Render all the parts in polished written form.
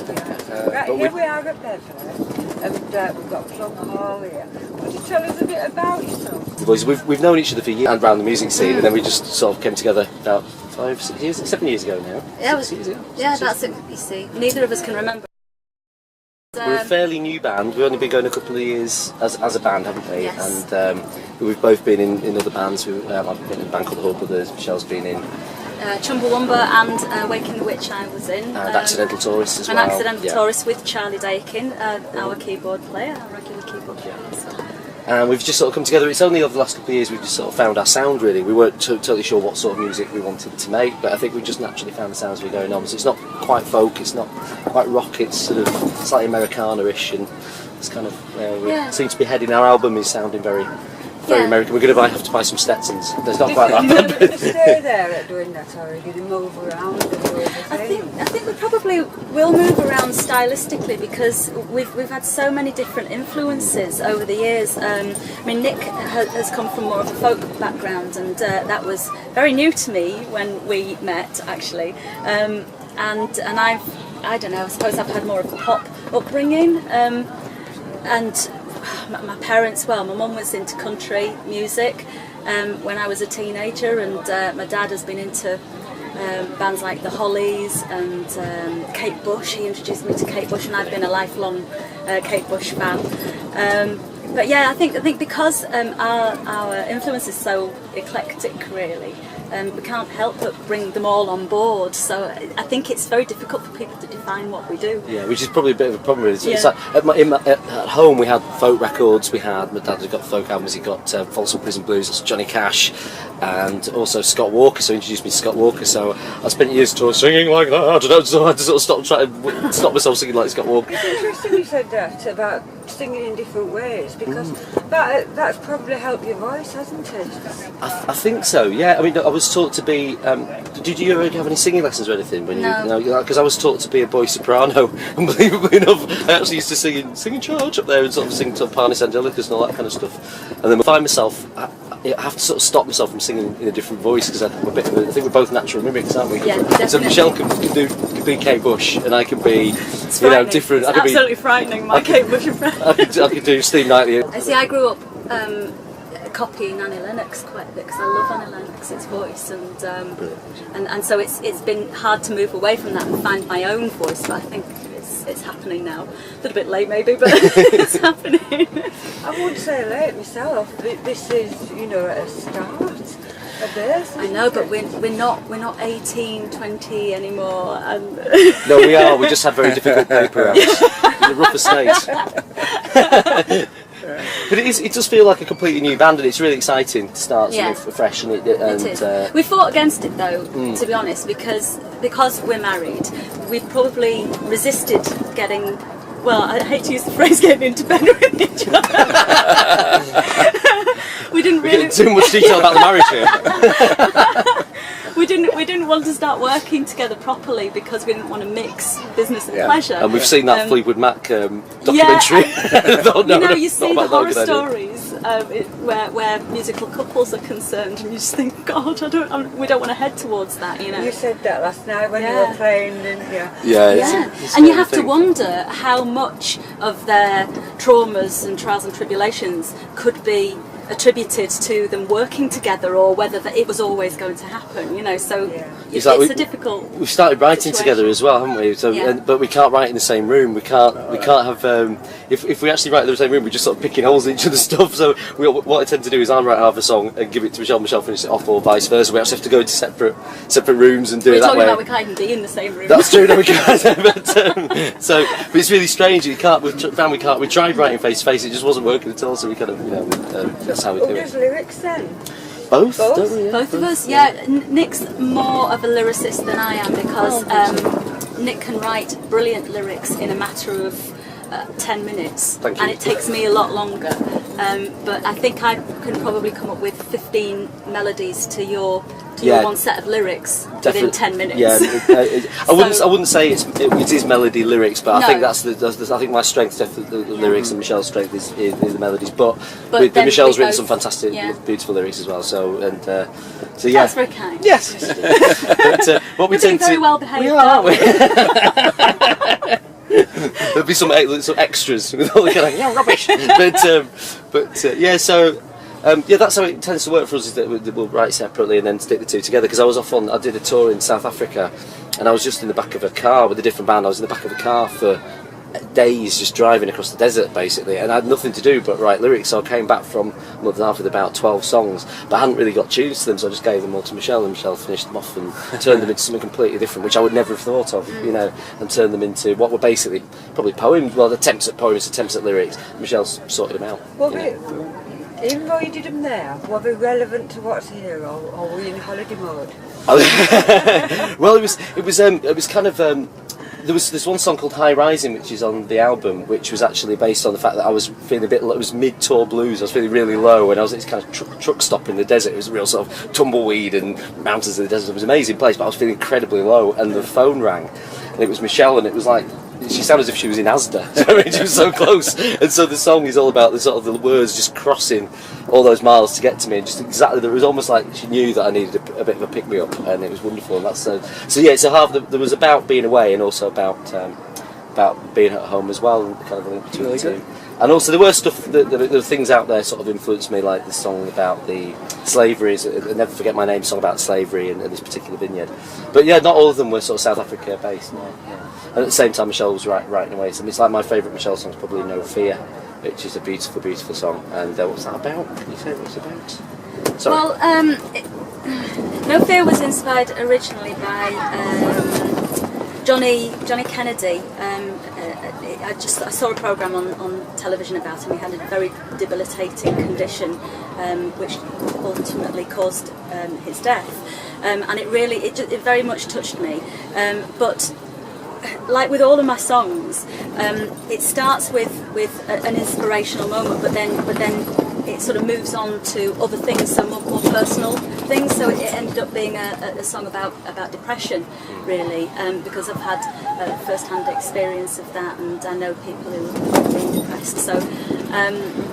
Right, here we are at Beverley, and we've got Plumhall here. Would you tell us a bit about yourself? Boys, we've known each other for years and around the music scene, and then we just sort of came together about 7 years ago now. Yeah, 6 years ago. Yeah, that's it. You see, neither of us can remember. We're a fairly new band. We've only been going a couple of years as a band, haven't we? Yes. And we've both been in other bands. I've been in a band called the Hub Brothers. Michelle's been in Chumbawamba and Waking the Witch I was in. Accidental Tourists as well. An Accidental Tourist with Charlie Dakin, our keyboard player, our regular keyboard player. So. And we've just sort of come together. It's only over the last couple of years we've just sort of found our sound, really. We weren't totally sure what sort of music we wanted to make, but I think we just naturally found the sounds we're going on. So it's not quite folk, it's not quite rock, it's sort of slightly Americana-ish, and it's kind of where we seem to be heading. Our album is sounding very American. We're going to have to buy some Stetsons. There's not quite that. Did you stay there at doing that, or did you move around? I think we probably will move around stylistically because we've had so many different influences over the years. I mean, Nick has come from more of a folk background, and that was very new to me when we met, actually. And I don't know, I suppose I've had more of a pop upbringing, and my parents, well, my mum was into country music when I was a teenager, and my dad has been into bands like the Hollies and Kate Bush. He introduced me to Kate Bush, and I've been a lifelong Kate Bush fan. But yeah, I think because our influence is so eclectic, really, we can't help but bring them all on board. So I think it's very difficult for people to define what we do. Yeah, which is probably a bit of a problem. Really. It's like at home we had folk records. My dad had got folk albums. He got Folsom Prison Blues, that's Johnny Cash, and also Scott Walker. So he introduced me to Scott Walker. So I spent years singing like that. I don't know, so I had to sort of stop myself singing like Scott Walker. It's interesting you said that about singing in different ways, because that's probably helped your voice, hasn't it? I think so. Yeah. I mean, I was taught to be. Did you ever have any singing lessons or anything? No. Because I was taught to be a boy soprano. Unbelievably enough, I actually used to sing in church up there and sort of sing to Panis Angelicus and all that kind of stuff. And then I find myself, I have to sort of stop myself from singing in a different voice because I think we're both natural mimics, aren't we? Yeah, definitely. So Michelle can be Kate Bush, and I can be, different. It's absolutely frightening. My Kate Bush impression. I could do Steve Knightley. I see. I grew up copying Annie Lennox quite a bit because I love Annie Lennox's voice, and so it's been hard to move away from that and find my own voice. But I think it's happening now. A little bit late maybe, but it's happening. I wouldn't say late myself. This is, a start. I know, but we're not 18, 20 anymore. And no, we are. We just had very difficult paper routes. The rough estate. But it does feel like a completely new band, and it's really exciting to start something fresh. And it is. We fought against it though, to be honest, because we're married. We've probably resisted getting. Well, I hate to use the phrase "getting into bed with each other." We didn't really. We're getting too much detail about the marriage here. We didn't want to start working together properly because we didn't want to mix business and pleasure. And we've seen that Fleetwood Mac documentary. You see the horror stories where musical couples are concerned, and you just think, God, we don't want to head towards that. You said that last night when you were playing, didn't you? It's and you have to wonder how much of their traumas and trials and tribulations could be attributed to them working together, or whether it was always going to happen. So it's a difficult. We've started writing situation together as well, haven't we? So, but we can't write in the same room. We can't have. If we actually write in the same room, we're just sort of picking holes in each other's stuff. So what I tend to do is I'll write half a song and give it to Michelle. Michelle finish it off, or vice versa. We actually have to go into separate rooms and do it that way. We're talking about we can't even be in the same room. That's true. No, we can't. But it's really strange. We can't. We tried writing face to face. It just wasn't working at all. So we kind of that's how we do it. There's lyrics then. Both? Don't we? Both of us, yeah. Nick's more of a lyricist than I am because Nick can write brilliant lyrics in a matter of 10 minutes, and it takes me a lot longer. But I think I can probably come up with 15 melodies to your one set of lyrics within 10 minutes. Yeah, I wouldn't say it is melody lyrics, but I think I think my strength is definitely the lyrics, and Michelle's strength is the melodies. But Michelle's written some fantastic, beautiful lyrics as well. So yeah. That's very kind. Yes. But what we tend to very well behaved. We are, aren't we? There'll be some extras with all the kind of rubbish. But yeah, so. Yeah, that's how it tends to work for us. Is that we'll write separately and then stick the two together. Because I did a tour in South Africa, and I was just in the back of a car with a different band. I was in the back of a car for days, just driving across the desert, basically, and I had nothing to do but write lyrics. So I came back from a month and a half with about 12 songs, but I hadn't really got tunes to them, so I just gave them all to Michelle, and Michelle finished them off and turned them into something completely different, which I would never have thought of, you know, and turned them into what were basically probably poems, well, attempts at poems, attempts at lyrics. Michelle's sorted them out. Well, even though you did them there, were they relevant to what's here, or were you in holiday mode? Well, it was kind of. There's one song called High Rising, which is on the album, which was actually based on the fact that I was feeling a bit. It was mid-tour blues. I was feeling really low, and I was at this kind of truck stop in the desert. It was a real sort of tumbleweed and mountains in the desert. It was an amazing place, but I was feeling incredibly low, and the phone rang, and it was Michelle, and it was like. She sounded as if she was in Asda. I mean, she was so close. And so the song is all about the sort of the words just crossing all those miles to get to me. And just exactly, it was almost like she knew that I needed a bit of a pick me up, and it was wonderful. And that's so yeah. It's a half. There was about being away, and also about being at home as well, and kind of the link between the two. And also there were stuff, there were things out there sort of influenced me, like the song about the slavery, I Never Forget My Name song about slavery and this particular vineyard. But yeah, not all of them were sort of South Africa based. No, yeah. And at the same time Michelle was writing away. So it's like my favourite Michelle song is probably No Fear, which is a beautiful, beautiful song. And what's that about? Can you say what it's about? Sorry. Well, No Fear was inspired originally by Johnny Kennedy. I saw a programme on television about him. He had a very debilitating condition, which ultimately caused his death, and it very much touched me. But like with all of my songs, it starts with an inspirational moment, but then it sort of moves on to other things, so more personal things. So it ended up being a song about depression, really, because I've had first-hand experience of that, and I know people who have been depressed. So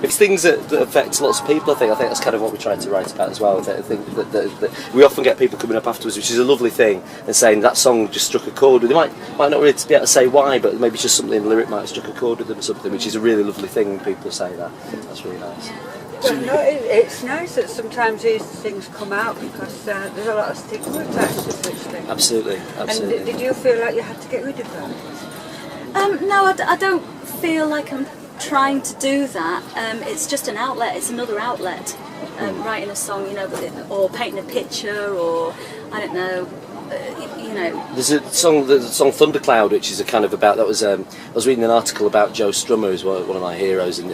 it's things that affect lots of people. I think that's kind of what we try to write about as well. I think that we often get people coming up afterwards, which is a lovely thing, and saying that song just struck a chord with them. They might not really be able to say why, but maybe just something in the lyric might have struck a chord with them or something, which is a really lovely thing when people say that. That's really nice. Well, no, it's nice that sometimes these things come out, because there's a lot of stigma attached to such things. Absolutely. And did you feel like you had to get rid of that? No, I don't feel like I'm trying to do that. It's just an outlet. It's another outlet. Writing a song, or painting a picture, or I don't know. There's a song Thundercloud, which is a kind of about, I was reading an article about Joe Strummer, who's one of my heroes, and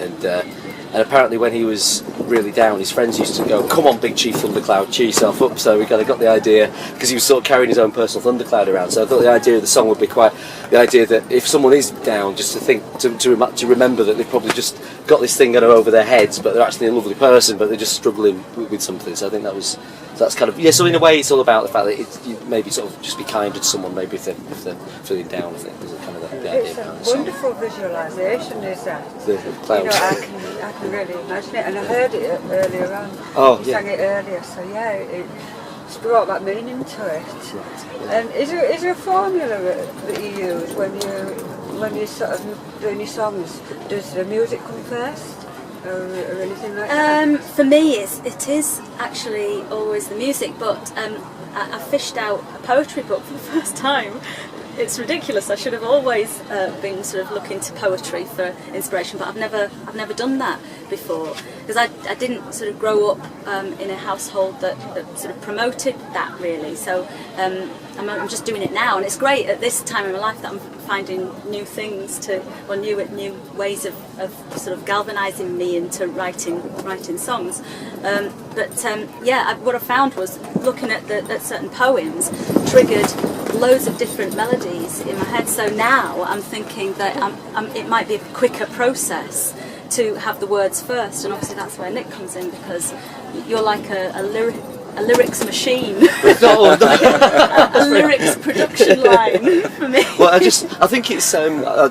apparently when he was really down, his friends used to go, "Come on, Big Chief Thundercloud, cheer yourself up." So we kind of got the idea, because he was sort of carrying his own personal thundercloud around. So I thought the idea of the song would be quite the idea that if someone is down, just to think to remember that they've probably just got this thing going over their heads, but they're actually a lovely person, but they're just struggling with something. So I think that's kind of, yeah. So in a way, it's all about the fact that you maybe sort of just be kinder to someone, maybe if they're feeling down. I think is kind of the idea. It's a wonderful visualisation, is that? The clouds. I can really imagine it, and I heard it earlier on. Oh, you sang it earlier, so yeah, it's brought that meaning to it. And is there a formula that you use when you sort of doing your songs? Does the music come first? Or anything like that? For me, it is actually always the music, but I fished out a poetry book for the first time. It's ridiculous. I should have always been sort of looking to poetry for inspiration, but I've never done that before, because I didn't sort of grow up in a household that sort of promoted that, really. So I'm just doing it now, and it's great at this time in my life that I'm finding new things new ways of sort of galvanising me into writing songs. What I found was looking at certain poems triggered loads of different melodies in my head. So now I'm thinking that it might be a quicker process to have the words first, and obviously that's where Nick comes in, because you're like a lyrics machine, a lyrics production line for me. Well, I think it's I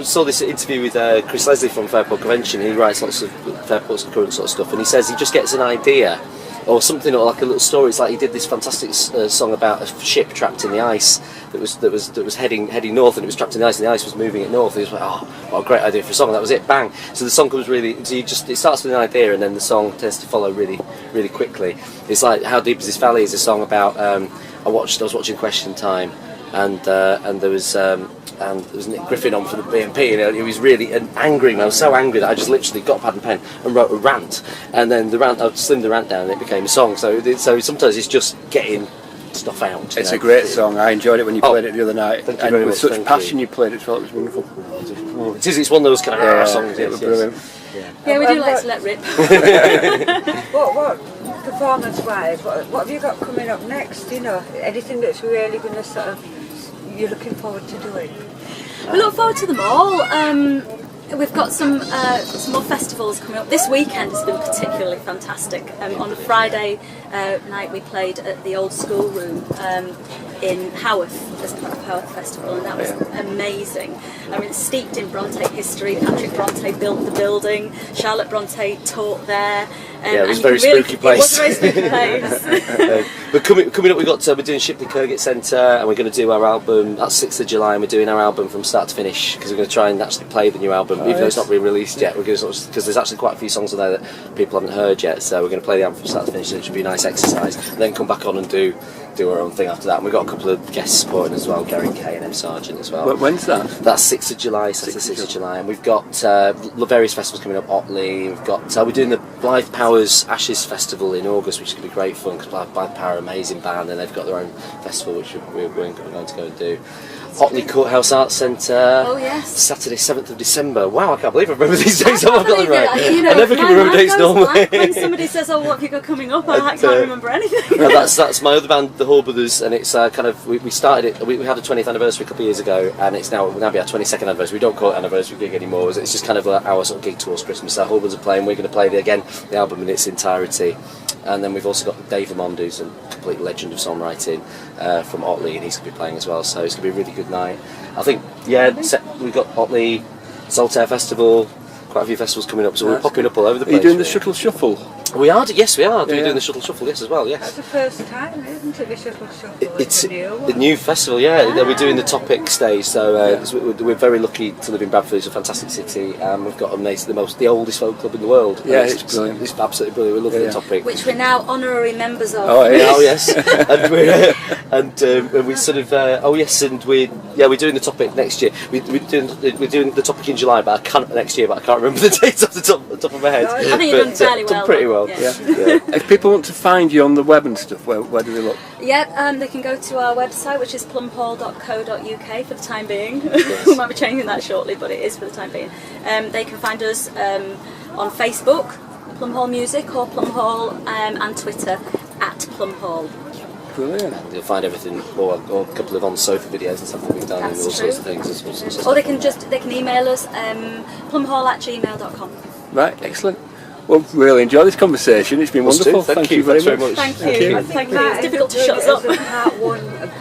saw this interview with Chris Leslie from Fairport Convention. He writes lots of Fairport's current sort of stuff, and he says he just gets an idea or something, or like a little story. It's like he did this fantastic song about a ship trapped in the ice that was heading north, and it was trapped in the ice was moving it north. He was like, oh, what a great idea for a song. And that was it, bang. So the song comes really, so it starts with an idea, and then the song tends to follow really, really quickly. It's like How Deep Is This Valley is a song about, I was watching Question Time, and there was Nick Griffin on for the BNP, and he was really angry. I was so angry that I just literally got pad and pen and wrote a rant, and then I slimmed the rant down, and it became a song. So sometimes it's just getting stuff out. It's a great song. I enjoyed it when you played it the other night, thank you and very with much, such passion you played it. So it was wonderful. It's one of those kind of songs. It was brilliant. Yeah, we do like to let rip. What performance-wise, what have you got coming up next? You know, anything that's really going to sort of you're looking forward to doing? We look forward to them all. We've got some more festivals coming up. This weekend has been particularly fantastic. On a Friday night we played at the Old School Room in Haworth as part of Haworth Festival, and that was amazing. I mean, it's steeped in Bronte history. Patrick Bronte built the building. Charlotte Bronte taught there. Yeah, it was a very spooky place. It was a very spooky place. But coming up, we're doing Shipley Kirkgate Centre, and we're going to do our album. That's 6th of July, and we're doing our album from start to finish, because we're going to try and actually play the new album, even though it's not been released yet. We're going to because there's actually quite a few songs on there that people haven't heard yet. So we're going to play the album from start to finish. So it should be a nice exercise, and then come back on and do our own thing after that. And we've got a couple of guests supporting as well, Gary Kay and M Sargent as well. When's that? That's 6th of July, Saturday 6th of July, and we've got various festivals coming up. Otley, we've got we're doing the Blythe Powers Ashes Festival in August, which is going to be great fun, because Blythe Power are an amazing band, and they've got their own festival which we're going to go and do. Otley Courthouse Arts Centre. Oh yes. Saturday 7th of December. Wow, I can't believe I remember these dates. I've got them right. You know, I never can remember dates normally. When somebody says, "Oh, what have you got coming up?" I can't remember anything. No, that's my other band, the Hall Brothers, and it's kind of we started it. We had a 20th anniversary a couple of years ago, and will now be our 22nd anniversary. We don't call it anniversary gig anymore. It's just kind of our sort of gig towards Christmas. Our Hall Brothers are playing. We're going to play the album in its entirety. And then we've also got Dave Lamond, who's a complete legend of songwriting from Otley, and he's going to be playing as well. So it's going to be a really good night. I think, we've got Otley, Saltaire Festival, quite a few festivals coming up, so we're popping up all over the place. Are you doing the Shuttle Shuffle? We are, yes we are. We're doing the Shuttle Shuffle, yes, as well, yes. That's the first time, isn't it, the Shuttle Shuffle? It's a new one. the new festival, yeah. We're doing the Topic stage, so we're very lucky to live in Bradford. It's a fantastic city, and we've got the oldest folk club in the world. Yeah, it's brilliant. It's absolutely brilliant. We love the Topic. Which we're now honorary members of. Oh, yeah. Oh yes, and we sort of we're doing the Topic next year. We're doing the Topic in July, but I can't remember the dates off the top of my head. I think you've done fairly well. Done pretty well. Yeah. If people want to find you on the web and stuff, where do they look? Yeah, they can go to our website, which is plumhall.co.uk for the time being. We might be changing that shortly, but it is for the time being. They can find us on Facebook, Plumhall Music, or Plumhall, and Twitter @Plumhall. Brilliant. You'll find everything, or a couple of on sofa videos and stuff that we've done, and all sorts of things. Or they can email us plumhall@gmail.com. Right, excellent. Well, really enjoy this conversation. It's been wonderful. Thank you very much. much. Thank you. It's difficult to shut us up. Part 1 and